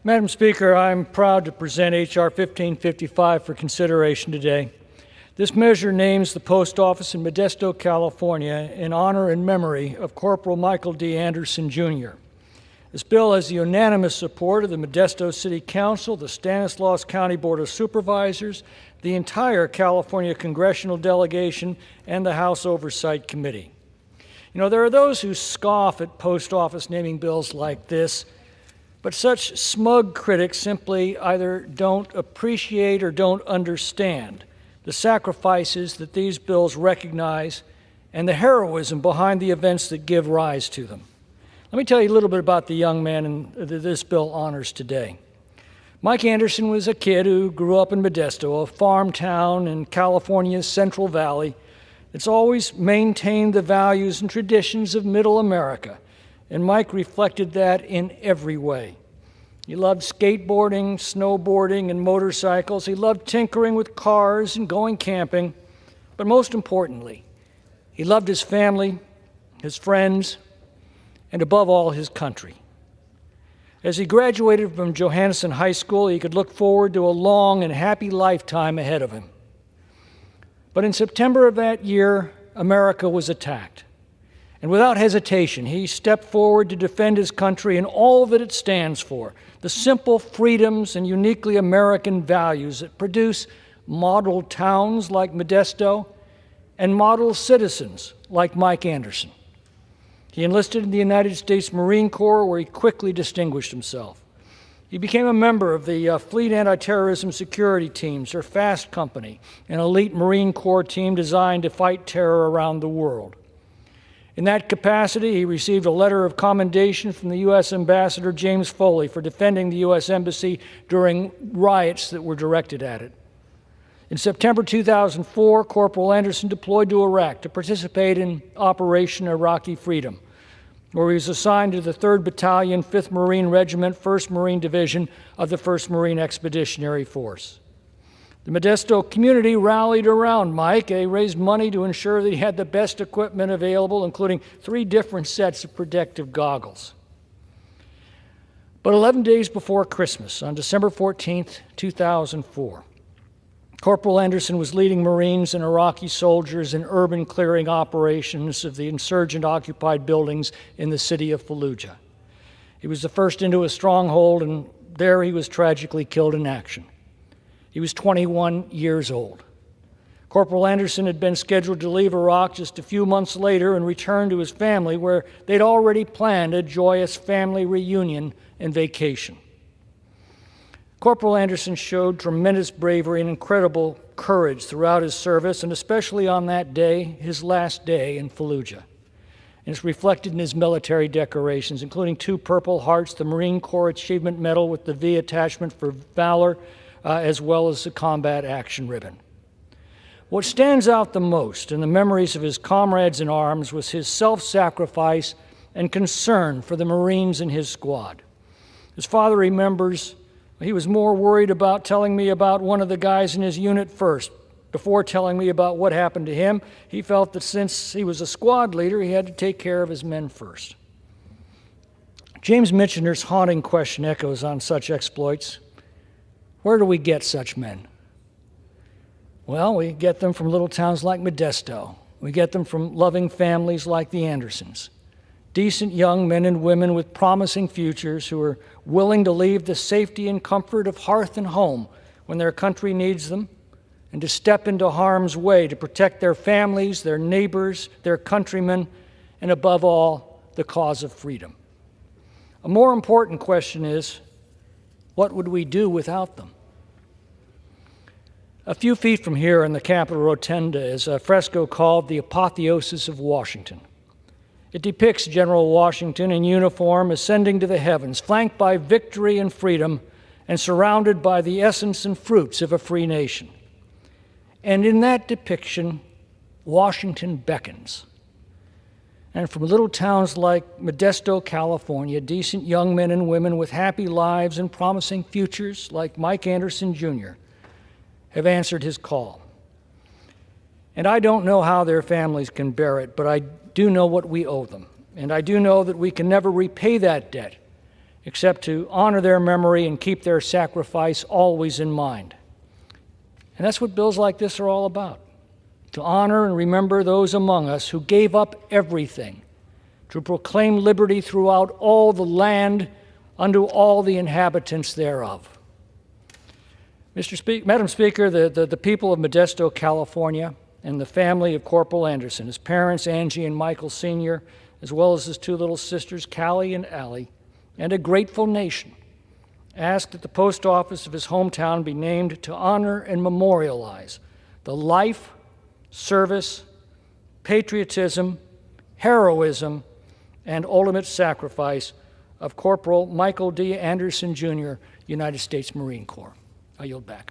Madam Speaker, I'm proud to present H.R. 1555 for consideration today. This measure names the post office in Modesto, California, in honor and memory of Corporal Michael D. Anderson, Jr. This bill has the unanimous support of the Modesto City Council, the Stanislaus County Board of Supervisors, the entire California congressional delegation, and the House Oversight Committee. You know, there are those who scoff at post office naming bills like this, but such smug critics simply either don't appreciate or don't understand the sacrifices that these bills recognize and the heroism behind the events that give rise to them. Let me tell you a little bit about the young man that this bill honors today. Mike Anderson was a kid who grew up in Modesto, a farm town in California's Central Valley. It's always maintained the values and traditions of Middle America, and Mike reflected that in every way. He loved skateboarding, snowboarding, and motorcycles. He loved tinkering with cars and going camping. But most importantly, he loved his family, his friends, and above all, his country. As he graduated from Johannesson High School, he could look forward to a long and happy lifetime ahead of him. But in September of that year, America was attacked. And without hesitation, he stepped forward to defend his country and all that it stands for, the simple freedoms and uniquely American values that produce model towns like Modesto and model citizens like Mike Anderson. He enlisted in the United States Marine Corps, where he quickly distinguished himself. He became a member of the Fleet Anti-Terrorism Security Teams, or FAST Company, an elite Marine Corps team designed to fight terror around the world. In that capacity, he received a letter of commendation from the U.S. Ambassador James Foley for defending the U.S. Embassy during riots that were directed at it. In September 2004, Corporal Anderson deployed to Iraq to participate in Operation Iraqi Freedom, where he was assigned to the 3rd Battalion, 5th Marine Regiment, 1st Marine Division of the 1st Marine Expeditionary Force. The Modesto community rallied around Mike. They raised money to ensure that he had the best equipment available, including 3 different sets of protective goggles. But 11 days before Christmas, on December 14th, 2004, Corporal Anderson was leading Marines and Iraqi soldiers in urban clearing operations of the insurgent-occupied buildings in the city of Fallujah. He was the first into a stronghold, and there he was tragically killed in action. He was 21 years old. Corporal Anderson had been scheduled to leave Iraq just a few months later and return to his family, where they'd already planned a joyous family reunion and vacation. Corporal Anderson showed tremendous bravery and incredible courage throughout his service, and especially on that day, his last day in Fallujah. And it's reflected in his military decorations, including 2 Purple Hearts, the Marine Corps Achievement Medal with the V attachment for valor, as well as the Combat Action Ribbon. What stands out the most in the memories of his comrades in arms was his self-sacrifice and concern for the Marines in his squad. His father remembers he was more worried about telling me about one of the guys in his unit first. Before telling me about what happened to him, he felt that since he was a squad leader, he had to take care of his men first. James Michener's haunting question echoes on such exploits. Where do we get such men? Well, we get them from little towns like Modesto. We get them from loving families like the Andersons. Decent young men and women with promising futures who are willing to leave the safety and comfort of hearth and home when their country needs them, and to step into harm's way to protect their families, their neighbors, their countrymen, and above all, the cause of freedom. A more important question is, what would we do without them? A few feet from here in the Capitol Rotunda is a fresco called The Apotheosis of Washington. It depicts General Washington in uniform ascending to the heavens, flanked by victory and freedom, and surrounded by the essence and fruits of a free nation. And in that depiction, Washington beckons. And from little towns like Modesto, California, decent young men and women with happy lives and promising futures, like Mike Anderson, Jr., have answered his call. And I don't know how their families can bear it, but I do know what we owe them. And I do know that we can never repay that debt except to honor their memory and keep their sacrifice always in mind. And that's what bills like this are all about, to honor and remember those among us who gave up everything to proclaim liberty throughout all the land unto all the inhabitants thereof. Madam Speaker, the people of Modesto, California, and the family of Corporal Anderson, his parents, Angie and Michael Sr., as well as his two little sisters, Callie and Allie, and a grateful nation, asked that the post office of his hometown be named to honor and memorialize the life, service, patriotism, heroism, and ultimate sacrifice of Corporal Michael D. Anderson, Jr., United States Marine Corps. I yield back.